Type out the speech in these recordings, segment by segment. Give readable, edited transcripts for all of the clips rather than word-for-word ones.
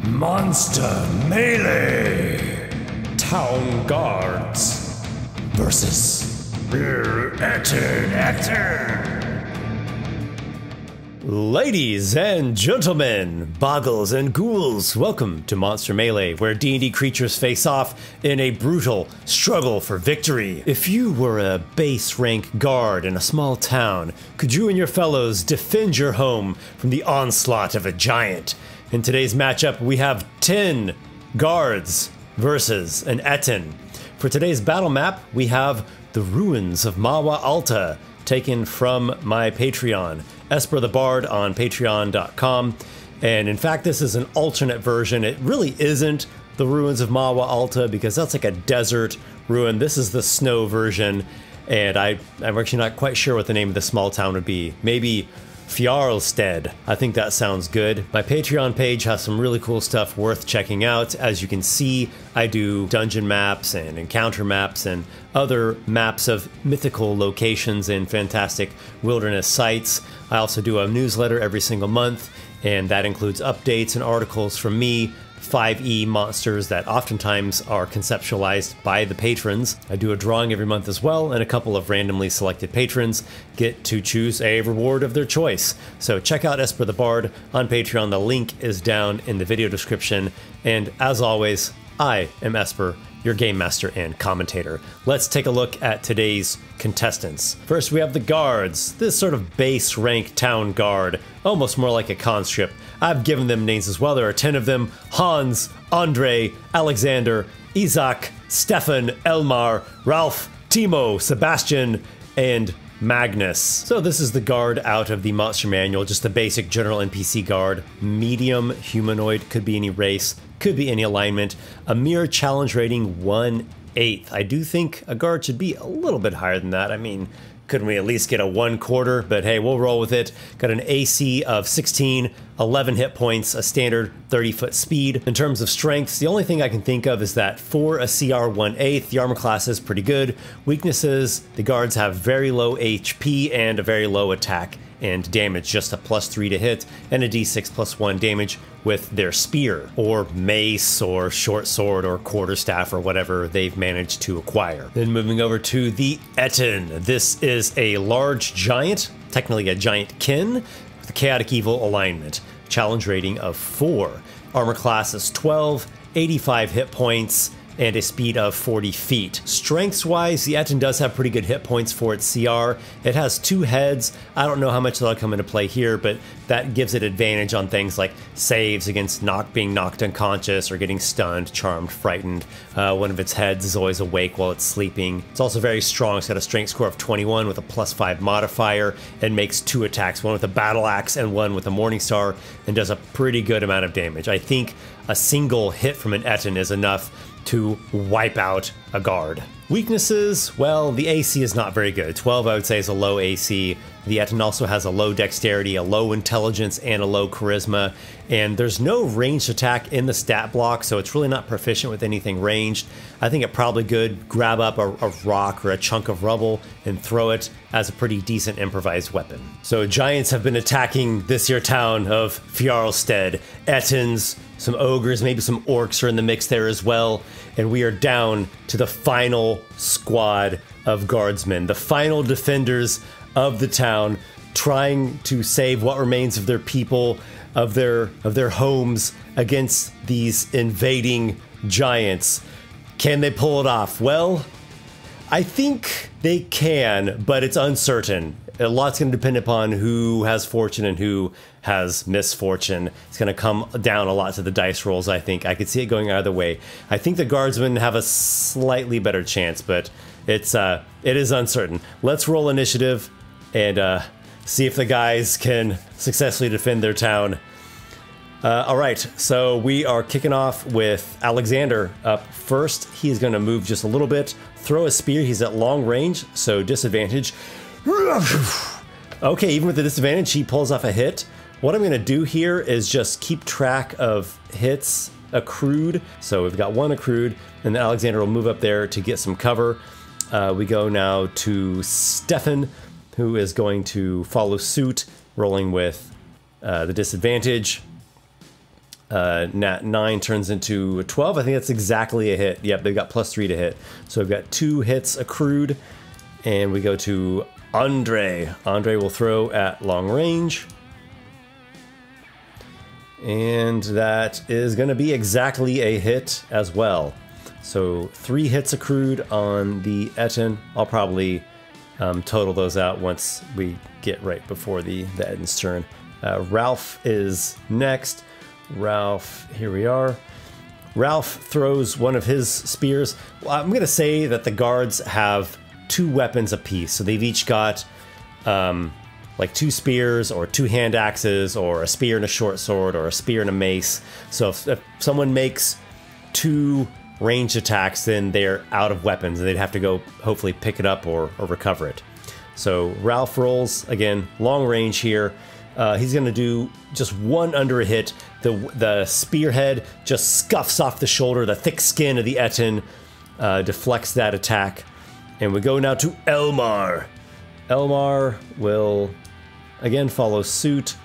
Monster Melee Town Guards versus Etten. Ladies and gentlemen, boggles and ghouls, welcome to Monster Melee, where D&D creatures face off in a brutal struggle for victory. If you were a base rank guard in a small town, could you and your fellows defend your home from the onslaught of a giant? In today's matchup, we have 10 guards versus an Etten. For today's battle map, we have the ruins of Mawa Alta, taken from my Patreon, Esper the Bard on patreon.com. And in fact, this is an alternate version. It really isn't the ruins of Mawa Alta because that's like a desert ruin. This is the snow version. And I'm actually not quite sure what the name of the small town would be. Maybe Fjarlstead. I think that sounds good. My Patreon page has some really cool stuff worth checking out. As you can see, I do dungeon maps and encounter maps and other maps of mythical locations and fantastic wilderness sites. I also do a newsletter every single month, and that includes updates and articles from me, 5e monsters that oftentimes are conceptualized by the patrons. I do a drawing every month as well, and a couple of randomly selected patrons get to choose a reward of their choice. So check out Esper the Bard on Patreon. The link is down in the video description. And as always, I am Esper, your game master and commentator. Let's take a look at today's contestants. First, we have the guards. This sort of base rank town guard, almost more like a conscript. I've given them names as well. There are 10 of them: Hans, Andre, Alexander, Isaac, Stefan, Elmar, Ralph, Timo, Sebastian, and Magnus. So this is the guard out of the monster manual, just the basic general NPC guard. Medium humanoid, could be any race, could be any alignment. A mere challenge rating 1/8. I do think a guard should be a little bit higher than that. I mean, couldn't we at least get a 1/4? But hey, we'll roll with it. Got an AC of 16, 11 hit points, a standard 30-foot speed. In terms of strengths, the only thing I can think of is that for a CR 1/8, the armor class is pretty good. Weaknesses, the guards have very low HP and a very low attack and damage, just a +3 to hit, and a d6 +1 damage with their spear, or mace, or short sword, or quarterstaff, or whatever they've managed to acquire. Then moving over to the Etten. This is a large giant, technically a giant kin, with a chaotic evil alignment. Challenge rating of 4. Armor class is 12, 85 hit points, and a speed of 40 feet. Strengths-wise, the Etten does have pretty good hit points for its CR. It has 2 heads. I don't know how much that'll come into play here, but that gives it advantage on things like saves against being knocked unconscious or getting stunned, charmed, frightened. One of its heads is always awake while it's sleeping. It's also very strong. It's got a strength score of 21 with a +5 modifier and makes 2 attacks, one with a battle axe and one with a morning star, and does a pretty good amount of damage. I think a single hit from an Etten is enough to wipe out a guard. Weaknesses, well, the AC is not very good. 12, I would say, is a low AC. The Etten also has a low dexterity, a low intelligence, and a low charisma. And there's no ranged attack in the stat block, so it's really not proficient with anything ranged. I think it probably could grab up a rock or a chunk of rubble and throw it as a pretty decent improvised weapon. So giants have been attacking this here town of Fjarlstead. Ettens, some ogres, maybe some orcs are in the mix there as well. And we are down to the final squad of guardsmen, the final defenders of the town, trying to save what remains of their people, of their homes against these invading giants. Can they pull it off? Well, I think they can, but it's uncertain. A lot's going to depend upon who has fortune and who has misfortune. It's going to come down a lot to the dice rolls, I think. I could see it going either way. I think the guardsmen have a slightly better chance, but it is uncertain. Let's roll initiative and see if the guys can successfully defend their town. All right, so we are kicking off with Alexander up first. He is going to move just a little bit, throw a spear. He's at long range, so disadvantage. Okay, even with the disadvantage, he pulls off a hit. What I'm going to do here is just keep track of hits accrued. So we've got 1 accrued, and then Alexander will move up there to get some cover. We go now to Stefan, who is going to follow suit, rolling with the disadvantage. Nat 9 turns into a 12. I think that's exactly a hit. Yep, they've got +3 to hit. So we've got 2 hits accrued. And we go to Andre. Andre will throw at long range. And that is going to be exactly a hit as well. So 3 hits accrued on the Etten. I'll probably total those out once we get right before the Etten's turn. Ralph is next. Ralph, here we are. Ralph throws one of his spears. Well, I'm going to say that the guards have 2 weapons apiece. So they've each got like 2 spears or 2 hand axes or a spear and a short sword or a spear and a mace. So if someone makes 2 ranged attacks, then they're out of weapons and they'd have to go hopefully pick it up or recover it. So Ralph rolls, again, long range here. He's going to do just 1 under a hit. The spearhead just scuffs off the shoulder. The thick skin of the Etten deflects that attack. And we go now to Elmar. Elmar will again follow suit.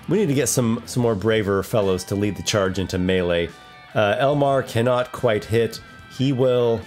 We need to get some more braver fellows to lead the charge into melee. Elmar cannot quite hit. He will,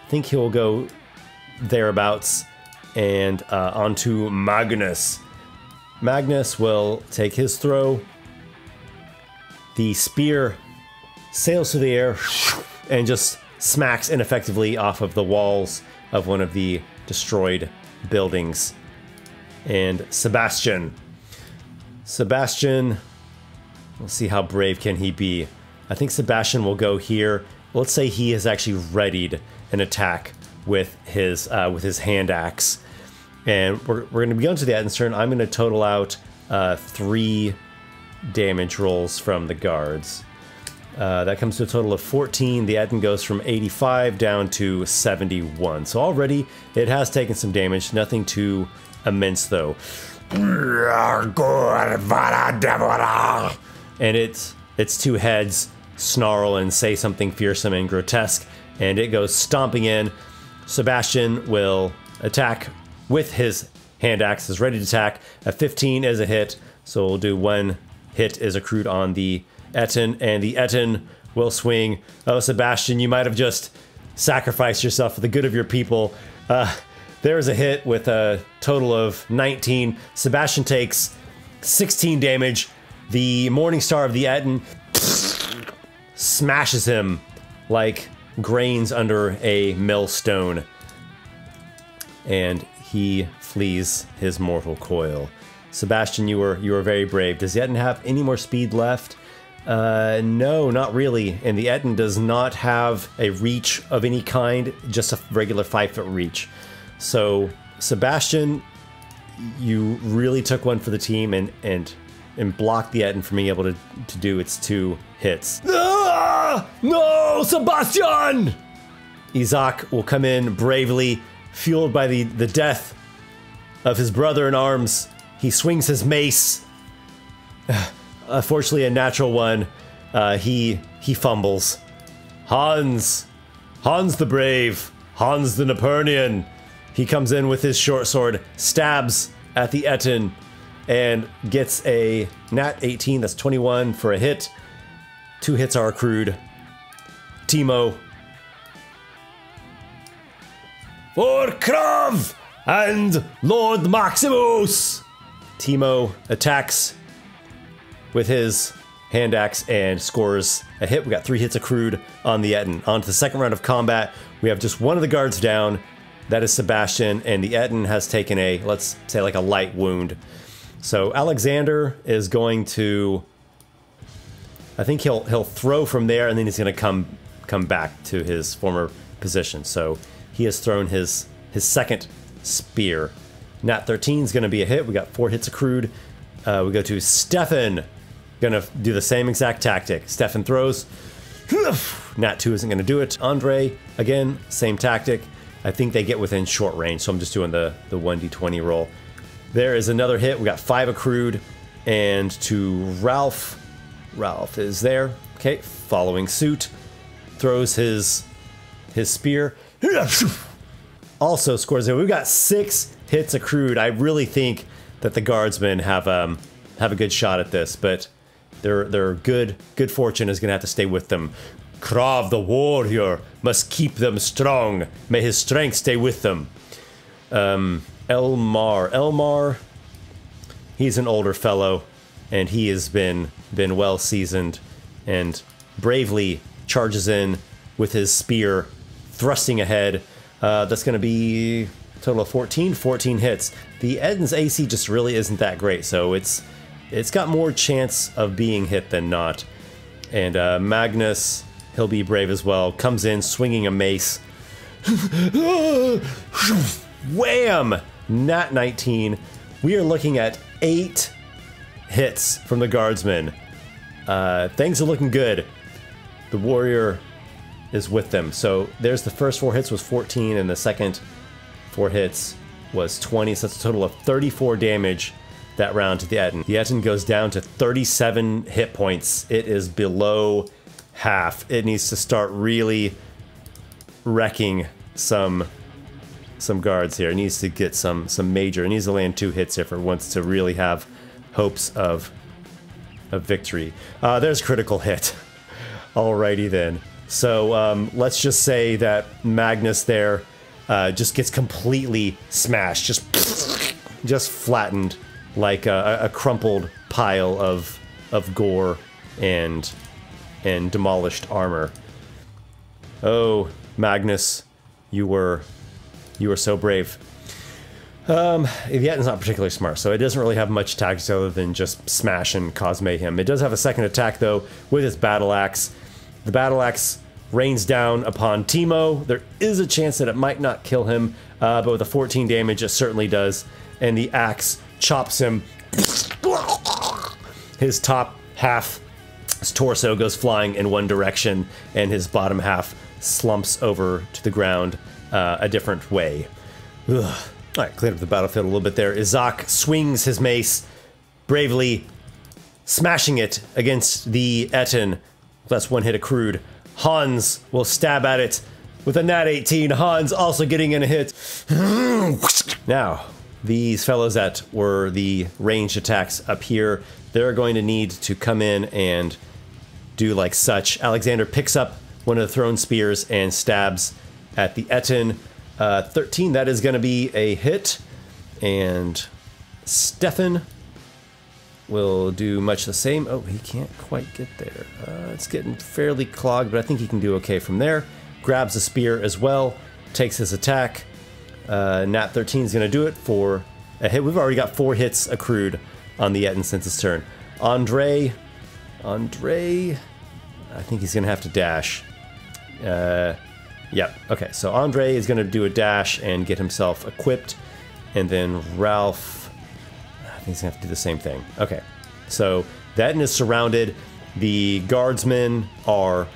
I think he'll go thereabouts and onto Magnus. Magnus will take his throw. The spear sails through the air and just smacks ineffectively off of the walls of one of the destroyed buildings. And Sebastian. Sebastian, we'll see how brave can he be. I think Sebastian will go here. Let's say he has actually readied an attack with his hand axe. And we're going to be on to the Etten's turn. I'm going to total out 3 damage rolls from the guards. That comes to a total of 14. The Etten goes from 85 down to 71. So already it has taken some damage. Nothing too immense though. And its 2 heads snarl and say something fearsome and grotesque, and it goes stomping in. Sebastian will attack with his hand axe, is ready to attack. A 15 is a hit, so we'll do 1 hit is accrued on the Etten, and the Etten will swing. Oh, Sebastian, you might have just sacrificed yourself for the good of your people. There's a hit with a total of 19. Sebastian takes 16 damage. The Morningstar of the Etten smashes him like grains under a millstone, and he flees his mortal coil. Sebastian, you were very brave. Does the Etten have any more speed left? No, not really. And the Etten does not have a reach of any kind, just a regular 5-foot reach. So Sebastian, you really took one for the team and blocked the Etten from being able to do its 2 hits. Ah! No, Sebastian! Isaac will come in bravely, fueled by the death of his brother in arms. He swings his mace. Unfortunately, a natural one. He fumbles. Hans the brave. Hans the Napernian. He comes in with his short sword, stabs at the Etten, and gets a nat 18. That's 21 for a hit. 2 hits are accrued. Teemo. For Krav and Lord Maximus! Teemo attacks with his hand axe and scores a hit. We got 3 hits accrued on the Etten. On to the second round of combat. We have just one of the guards down. That is Sebastian, and the Etten has taken a, let's say, like a light wound. So Alexander is going to, I think he'll throw from there, and then he's going to come back to his former position. So he has thrown his second spear. Nat 13 is going to be a hit. We got 4 hits accrued. We go to Stefan. Going to do the same exact tactic. Stefan throws. Nat 2 isn't going to do it. Andre, again, same tactic. I think they get within short range, so I'm just doing the 1d20 roll. There is another hit. We got 5 accrued. And to Ralph. Ralph is there. Okay, following suit. Throws his spear. Also scores it. We've got 6 hits accrued. I really think that the guardsmen have a good shot at this, but Their good fortune is going to have to stay with them. Krav the warrior must keep them strong. May his strength stay with them. Elmar, he's an older fellow, and he has been well seasoned, and bravely charges in with his spear, thrusting ahead. That's going to be a total of 14 hits. The Eden's AC just really isn't that great, so it's got more chance of being hit than not. And Magnus, he'll be brave as well, comes in swinging a mace. Wham! Nat 19. We are looking at 8 hits from the guardsmen. Things are looking good. The warrior is with them. So there's the first 4 hits was 14, and the second 4 hits was 20. So that's a total of 34 damage that round to the Etten. The Etten goes down to 37 hit points. It is below half. It needs to start really wrecking some guards here. It needs to get some major. It needs to land 2 hits if it wants to really have hopes of victory. There's critical hit. Alrighty then. So let's just say that Magnus there just gets completely smashed, just flattened like a crumpled pile of gore and demolished armor. Oh, Magnus, you were so brave. Yetten's not particularly smart, so it doesn't really have much tactics other than just smash and cause mayhem. It does have a second attack, though, with its battle axe. The battle axe rains down upon Teemo. There is a chance that it might not kill him, but with a 14 damage, it certainly does. And the axe chops him. His top half, his torso goes flying in one direction, and his bottom half slumps over to the ground a different way. Ugh. Alright, clean up the battlefield a little bit there. Izak swings his mace, bravely smashing it against the Etten. That's 1 hit accrued. Hans will stab at it with a nat 18. Hans also getting in a hit. Now, these fellows that were the ranged attacks up here, they're going to need to come in and do like such. Alexander picks up one of the thrown spears and stabs at the Etten. 13, that is going to be a hit. And Stefan will do much the same. Oh, he can't quite get there. It's getting fairly clogged, but I think he can do okay from there. Grabs a spear as well, takes his attack. Nat 13 is going to do it for a hit. We've already got 4 hits accrued on the Etten since his turn. Andre, I think he's going to have to dash. Yep, okay, so Andre is going to do a dash and get himself equipped, and then Ralph, I think he's going to have to do the same thing. Okay, so the Etten is surrounded. The guardsmen are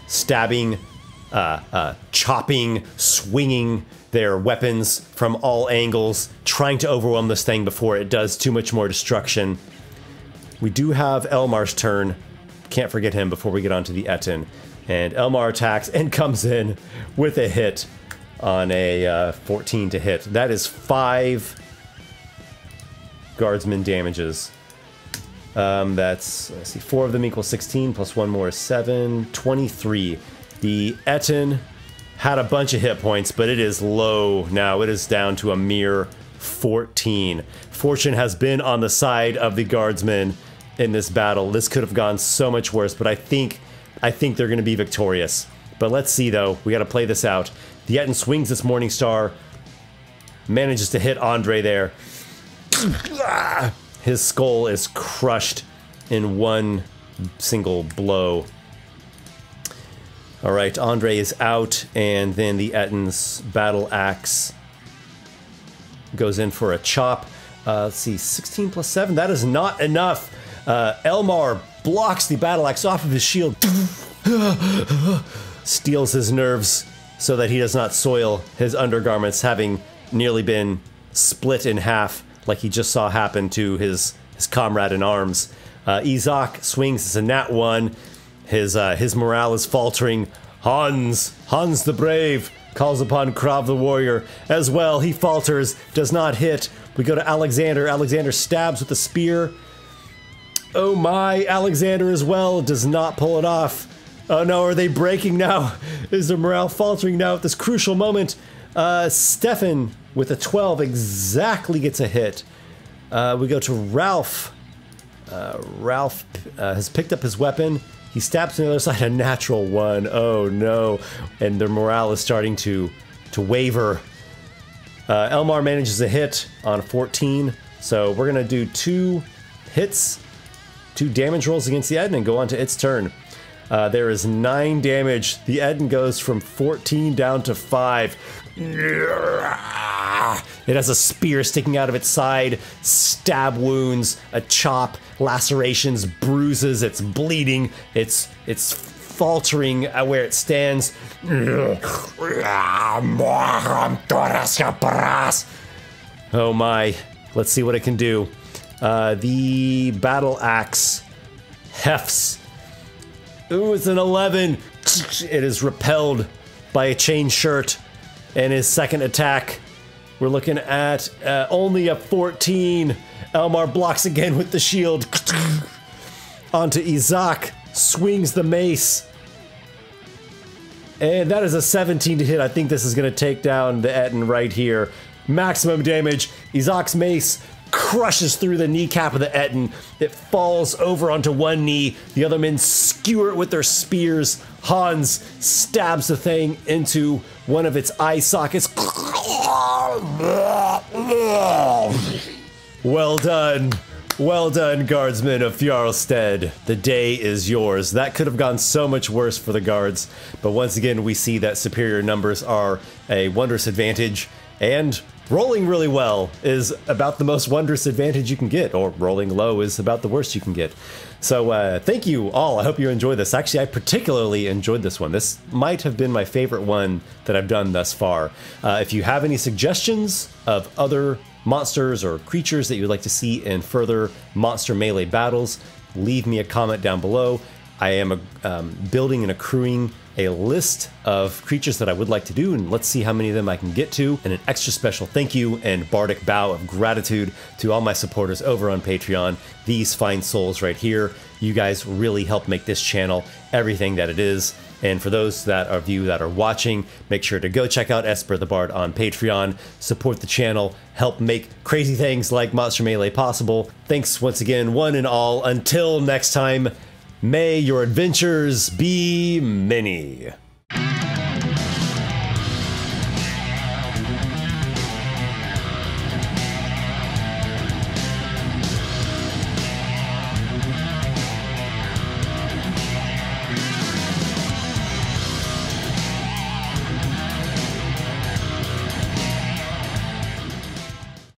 stabbing, chopping, swinging their weapons from all angles, trying to overwhelm this thing before it does too much more destruction. We do have Elmar's turn. Can't forget him before we get onto the Etten. And Elmar attacks and comes in with a hit on a 14 to hit. That is 5 guardsman damages. That's, let's see, 4 of them equals 16, plus 1 more is 7, 23. The Etten had a bunch of hit points, but it is low now. It is down to a mere 14. Fortune has been on the side of the guardsmen in this battle. This could have gone so much worse, but I think they're going to be victorious. But let's see, though. We got to play this out. The Etten swings its Morning Star, manages to hit Andre there. His skull is crushed in one single blow. All right, Andre is out, and then the Etten's battle axe goes in for a chop. Let's see, 16 plus 7. That is not enough. Elmar blocks the battle axe off of his shield, steals his nerves so that he does not soil his undergarments, having nearly been split in half like he just saw happen to his comrade in arms. Izak swings, it's a nat 1. His morale is faltering. Hans the Brave calls upon Krav the Warrior as well. He falters, does not hit. We go to Alexander. Alexander stabs with a spear. Oh my, Alexander as well does not pull it off. Oh no, are they breaking now? Is their morale faltering now at this crucial moment? Stefan with a 12 exactly gets a hit. We go to Ralph. Ralph has picked up his weapon. He stabs on the other side, a natural 1. Oh no. And their morale is starting to waver. Elmar manages a hit on 14. So we're going to do 2 hits, 2 damage rolls against the Eden and go on to its turn. There is 9 damage. The Eden goes from 14 down to 5. It has a spear sticking out of its side, stab wounds, a chop, lacerations, bruises, it's bleeding, it's faltering where it stands. Oh my, let's see what it can do. The battle axe hefts. Ooh, it's an 11. It is repelled by a chain shirt. And his second attack, we're looking at only a 14. Elmar blocks again with the shield. Onto Izak, swings the mace. And that is a 17 to hit. I think this is going to take down the Eden right here. Maximum damage. Izak's mace crushes through the kneecap of the Eden. It falls over onto one knee. The other men skewer it with their spears. Hans stabs the thing into one of its eye sockets. Well done. Well done, guardsmen of Fjarlstead. The day is yours. That could have gone so much worse for the guards, but once again we see that superior numbers are a wondrous advantage, and rolling really well is about the most wondrous advantage you can get, or rolling low is about the worst you can get. So thank you all. I hope you enjoyed this. Actually, I particularly enjoyed this one. This might have been my favorite one that I've done thus far. If you have any suggestions of other monsters or creatures that you would like to see in further Monster Melee battles, leave me a comment down below. I am building and accruing a list of creatures that I would like to do, and let's see how many of them I can get to. And an extra special thank you and bardic bow of gratitude to all my supporters over on Patreon. These fine souls right here. You guys really help make this channel everything that it is. And for those of you that are watching, make sure to go check out Esper the Bard on Patreon, support the channel, help make crazy things like Monster Melee possible. Thanks once again, one and all. Until next time, may your adventures be many.